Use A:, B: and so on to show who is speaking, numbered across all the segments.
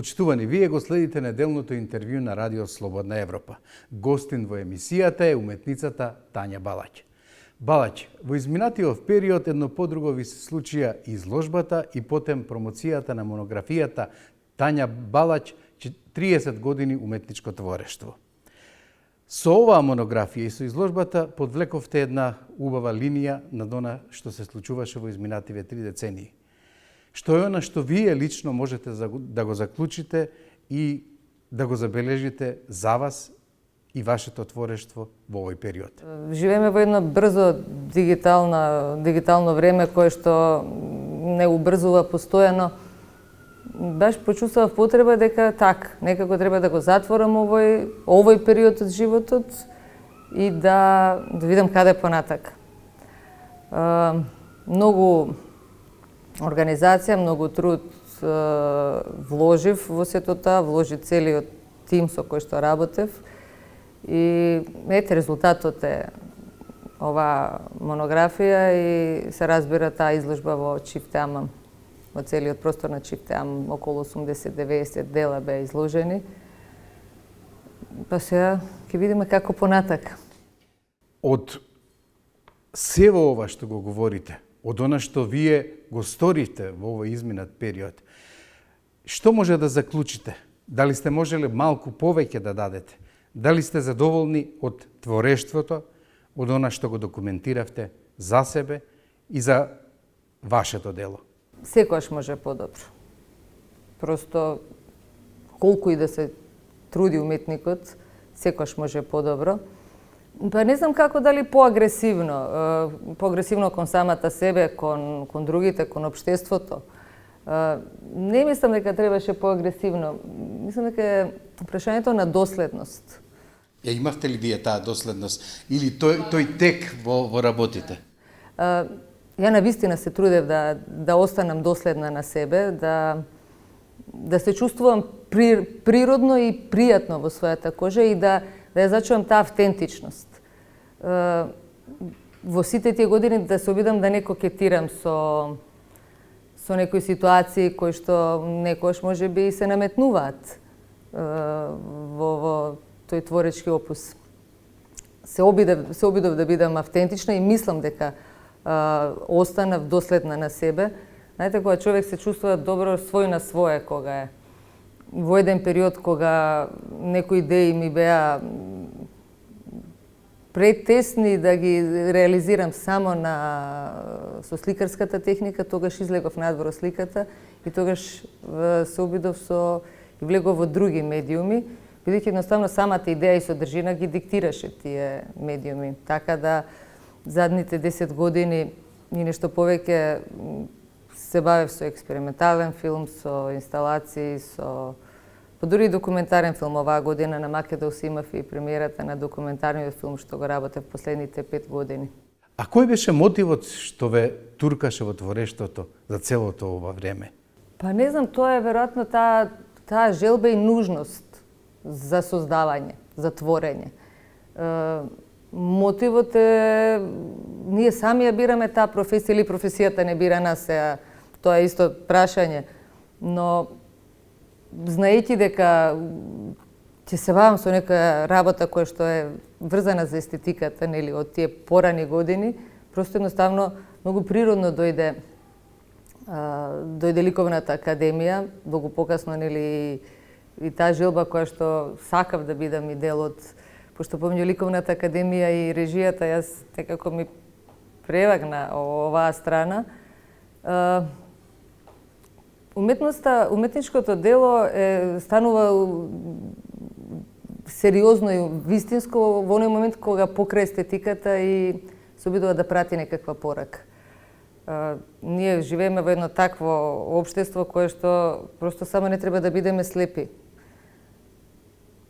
A: Почитувани, вие го следите неделното интервју на Радио Слободна Европа. Гостин во емисијата е уметницата Тања Балаќ. Балаќ, во изминатиот период едно подруго ви се случија изложбата и потем промоцијата на монографијата Тања Балаќ 30 години уметничко творештво. Со оваа монографија и со изложбата подвлековте една убава линија на она што се случуваше во изминативе 3 децении. Што е она што вие лично можете да го заклучите и да го забележите за вас и вашето творештво во овој период?
B: Живееме во едно брзо дигитално време кое што не убрзува постојано. Баш почувствував потреба дека некако треба да го затворам овој период од животот и да видам каде понатак. Многу организација, многу труд вложив во сето тоа, вложи целиот тим со кој што работев. И резултатот е оваа монографија и се разбира таа изложба во Чифтеамам. Во целиот простор на Чифтеам околу 80-90 дела беа изложени. Па сега ќе видиме како понатак.
A: Од сево ова што го говорите, од она што вие го сторите во овој изминат период, што може да заклучите? Дали сте можеле малку повеќе да дадете? Дали сте задоволни од творештвото, од она што го документиравте за себе и за вашето дело?
B: Секојаш може подобро. Просто колку и да се труди уметникот, секојаш може подобро. Па не знам како дали поагресивно кон самата себе, кон другите, кон општеството. Не мислам дека требаше поагресивно. Мислам дека е прашањето на доследност.
A: Ја имавте ли вие таа доследност или тој тек во работите?
B: Ја навистина се трудев да останам доследна на себе, да се чувствувам природно и пријатно во својата кожа и да ја зачувам таа автентичност. Во сите тие години да се обидам да не кокетирам со некои ситуации кои што некојаш можеби се наметнуваат во тој творечки опус. Се обидов да бидам автентична и мислам дека останав доследна на себе. Знаете, кога човек се чувствува добро свој на свое, кога е во еден период кога некои идеи ми беа претесни да ги реализирам само со сликарската техника, тогаш излегов надвор од сликата и тогаш се обидов и влегов во други медиуми, бидејќи едноставно самата идеја и содржина ги диктираше тие медиуми. Така да задните 10 години и нешто повеќе се бавев со експериментален филм, со инсталации, па дури и документарен филм. Оваа година на Македонс имав и премиерата на документарниот филм што го работев последните 5 години.
A: А кој беше мотивот што ве туркаше во творештвото за целото ова време?
B: Па не знам, тоа е веројатно таа желба и нужност за создавање, за творење. Мотивот е ние сами ја бираме таа професија или професијата не бира нас, тоа е исто прашање, но знаејќи дека ќе се бавам со нека работа која што е врзана за естетиката, нели, од тие порани години, просто едноставно многу природно дојде ликовната академија, многу покасно, нели, и таа желба која што сакав да бидам и дел од, пошто помню ликовната академија и режијата, јас некако ми превагна оваа страна. Уметничкото дело станува сериозно и вистинско во оној момент кога покрај естетиката и се обидува да прати некаква порака. Ние живееме во едно такво општество кое што просто само не треба да бидеме слепи.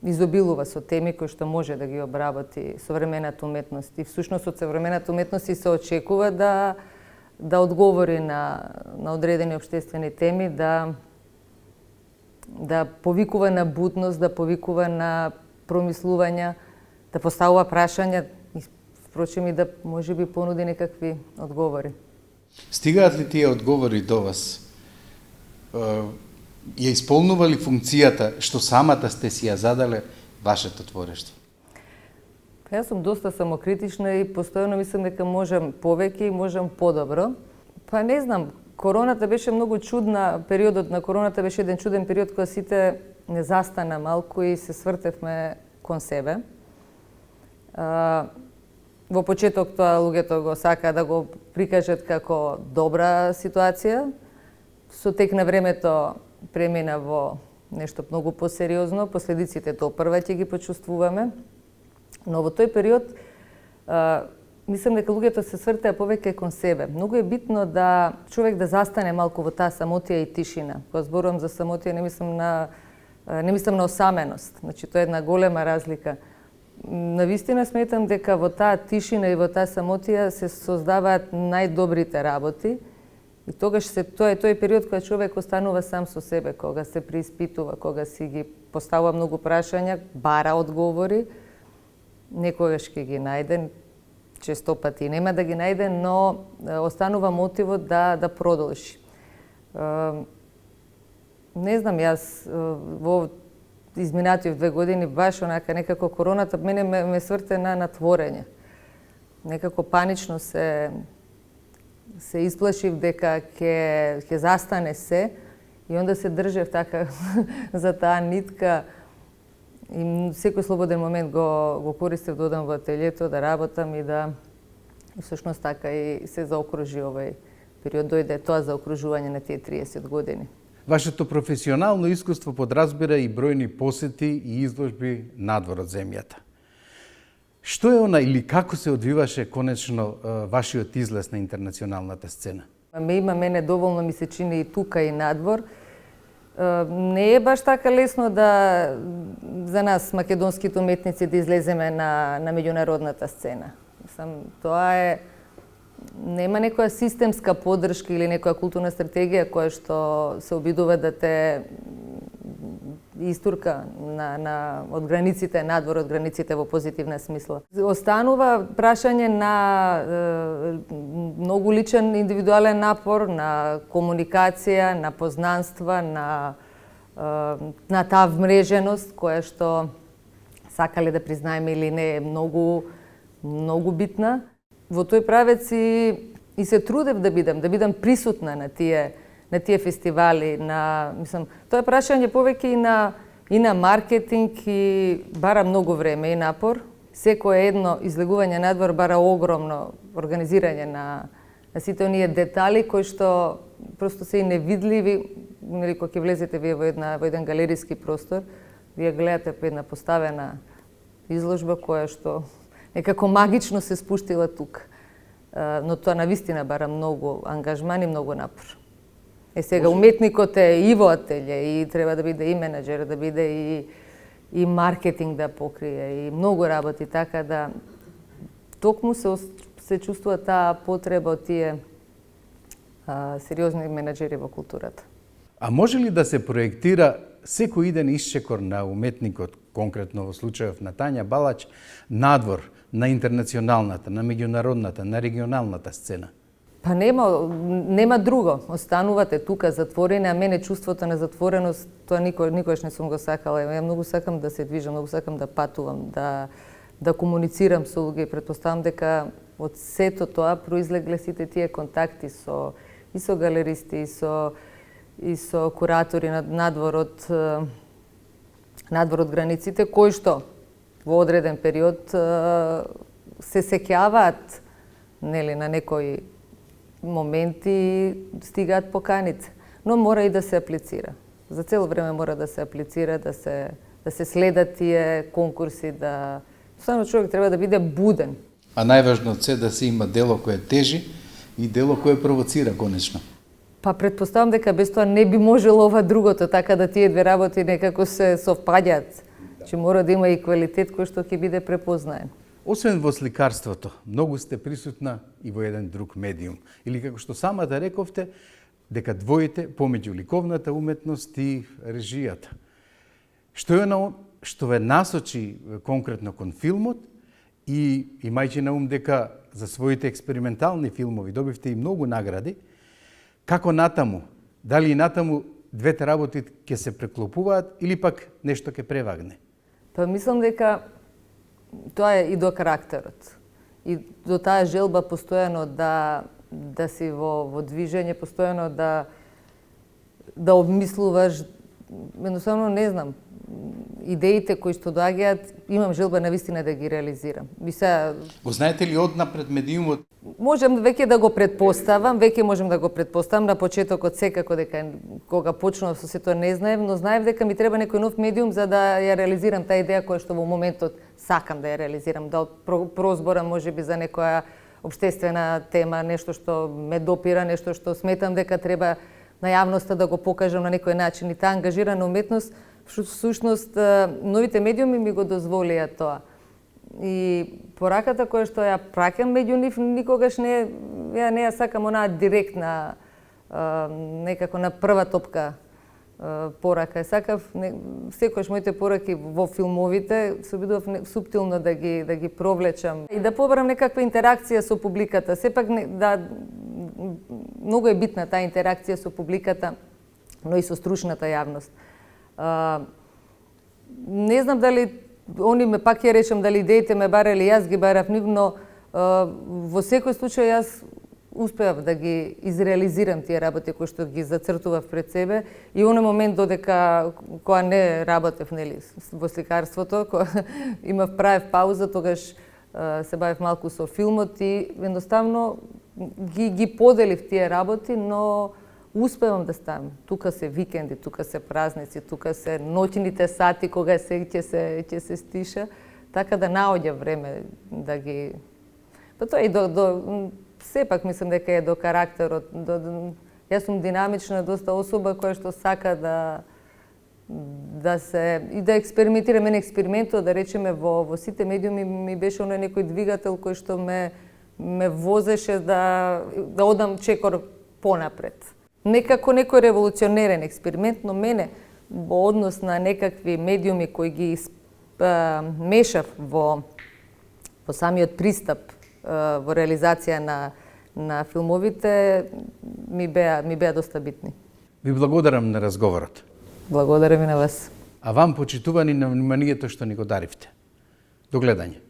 B: Изобилува со теми кои што може да ги обработи современата уметност. И всушност од современата уметност се очекува да одговори на одредени општествени теми, да повикува на будност, да повикува на промислувања, да поставува прашања и впрочем и да можеби понуди некакви одговори.
A: Стигаат ли тие одговори до вас? ја исполнува ли функцијата што самата сте си ја задале вашето творештво?
B: Па јас сум доста самокритична и постојано мислам дека можам повеќе и можам подобро. Па не знам, короната беше многу чудна, периодот на короната беше еден чуден период кога сите не застана малку и се свртевме кон себе. Во почеток тоа луѓето го сака да го прикажат како добра ситуација. Со тек на времето премина во нешто многу посериозно, последиците допрва ќе ги почувствуваме. Но во тој период мислам дека луѓето се свртеа повеќе кон себе. Многу е битно да човек да застане малку во таа самотија и тишина. Кога зборувам за самотија не мислам на осаменост. Значи тоа е една голема разлика. Навистина сметам дека во таа тишина и во таа самотија се создаваат најдобрите работи. И тогаш тоа е тој период кога човек останува сам со себе, кога се преиспитува, кога си ги поставува многу прашања, бара одговори. Некогаш ќе ги најде, често пати нема да ги најде, но останува мотивот да продолжи. Не знам, јас во изминативе 2 години баш онака некако короната мене ме сврте на творење. Некако панично се исплашив дека ќе застане се и онда се држев така за таа нитка. И секој слободен момент го користев да одам во ателието, да работам и всушност така и се заокружи овај период, дојде тоа заокружување на тие 30 години.
A: Вашето професионално искуство подразбира и бројни посети и изложби надвор од земјата. Што е она или како се одвиваше конечно вашиот излез на интернационалната сцена?
B: Има мене доволно ми се чини и тука и надвор. Не е баш така лесно за нас, македонските уметници, да излеземе на меѓународната сцена. Тоа нема некоја системска поддршка или некоја културна стратегија која што се обидува да те истурка од границите, надвор од границите во позитивна смисла. Останува прашање на многу личен индивидуален напор, на комуникација, на познанства, на таа вмреженост која што сакале да признаеме или не е многу битна. Во тој правец и се трудев да бидам присутна на тие фестивали, тоа е прашање повеќе и на маркетинг и бара многу време и напор. Секое едно излегување надвор бара огромно организирање на сите оние детали кои што просто се и невидливи. Нели кога ќе влезете вие во еден галериски простор, вие гледате по една поставена изложба која што некако магично се спуштила тука. Но тоа навистина бара многу ангажман и многу напор. Сега уметникот е и во ателје и треба да биде и менаџер, да биде и маркетинг да покрие и многу работи, така да токму се чувствува таа потреба од тие сериозни менаџери во културата.
A: А може ли да се проектира секој иден исчекор на уметникот, конкретно во случајов на Тања Балач, надвор на интернационалната, на меѓународната, на регионалната сцена?
B: Па нема друго. Останувате тука затворени, а мене чувството на затвореност, тоа никогаш не сум го сакала. Ја многу сакам да се движам, многу сакам да патувам, да комуницирам со луѓе. Претпоставам дека од сето тоа произлегле сите тие контакти и со галеристи, и со куратори надвор од границите, кои што во одреден период се сеќаваат на некои моменти стигаат поканите. Но мора и да се аплицира. За цело време мора да се аплицира, да се следат тие конкурси, Стварно човек треба да биде буден.
A: А најважно од се да се има дело кое тежи и дело кое провоцира конечно.
B: Па претпоставам дека без тоа не би можело ова другото, така да тие две работи некако се совпаѓаат. Че мора да има и квалитет кој што ќе биде препознаен.
A: Освен во сликарството, многу сте присутна и во еден друг медиум. Или како што самата рековте, дека двоите помеѓу ликовната уметност и режијата. Што е оно што ве насочи конкретно кон филмот и имајќи на ум дека за своите експериментални филмови добивте и многу награди, како натаму? Дали и натаму двете работи ќе се преклопуваат или пак нешто ќе превагне?
B: Па мислам дека тоа е и до карактерот. И до таа желба постојано да си во движење, постојано да обмислуваш, едноставно не знам, идеите кои што доаѓаат, имам желба навистина да ги реализирам. И сега
A: Го знаете ли однапред медиумот?
B: можам веќе да го предпоставам, на почетокот секако дека кога почнував со сето не знаев, но знаев дека ми треба некој нов медиум за да ја реализирам таа идеја која што во моментот сакам да ја реализирам, да прозборам можеби за некоја општествена тема, нешто што ме допира, нешто што сметам дека треба на јавноста да го покажам на некој начин. И таа ангажирана уметност, всушност новите медиуми ми го дозволија тоа. И пораката која што ја праќам меѓу нив никогаш не ја сакам онаа директна, некако на прва топка порака. Сакав секојаш моите пораки во филмовите се обидував суптилно да ги провлечам и да побарам некаква интеракција со публиката. Сепак многу е битна таа интеракција со публиката, но и со стручната јавност. Не знам дали они ме пак ја речем дали идеите ме барали, јас ги барав нив, но во секој случај јас успеав да ги изреализирам тие работи кои што ги зацртував пред себе и оној момент додека кога не работев во сликарството, кога правев пауза, тогаш се бавев малку со филмот и едноставно ги поделив тие работи, но успевам да ставам. Тука се викенди, тука се празници, тука се ноќните сати кога ќе се стиша, така да наоѓа време да ги. Па тоа и сепак мислам дека е до карактерот. Јас сум динамична, доста особа која што сака да се и да експериментира. Мене експериментот, да речеме, во сите медиуми ми беше оној некој двигател кој што ме возеше да одам чекор понапред. Некако некој револуционерен експеримент, но мене во однос на некакви медиуми кои ги мешав во самиот пристап во реализација на филмовите ми беа доста битни.
A: Ви благодарам на разговорот.
B: Благодарам и на вас.
A: А вам почитувани на вниманието што ни го даривте. До гледање.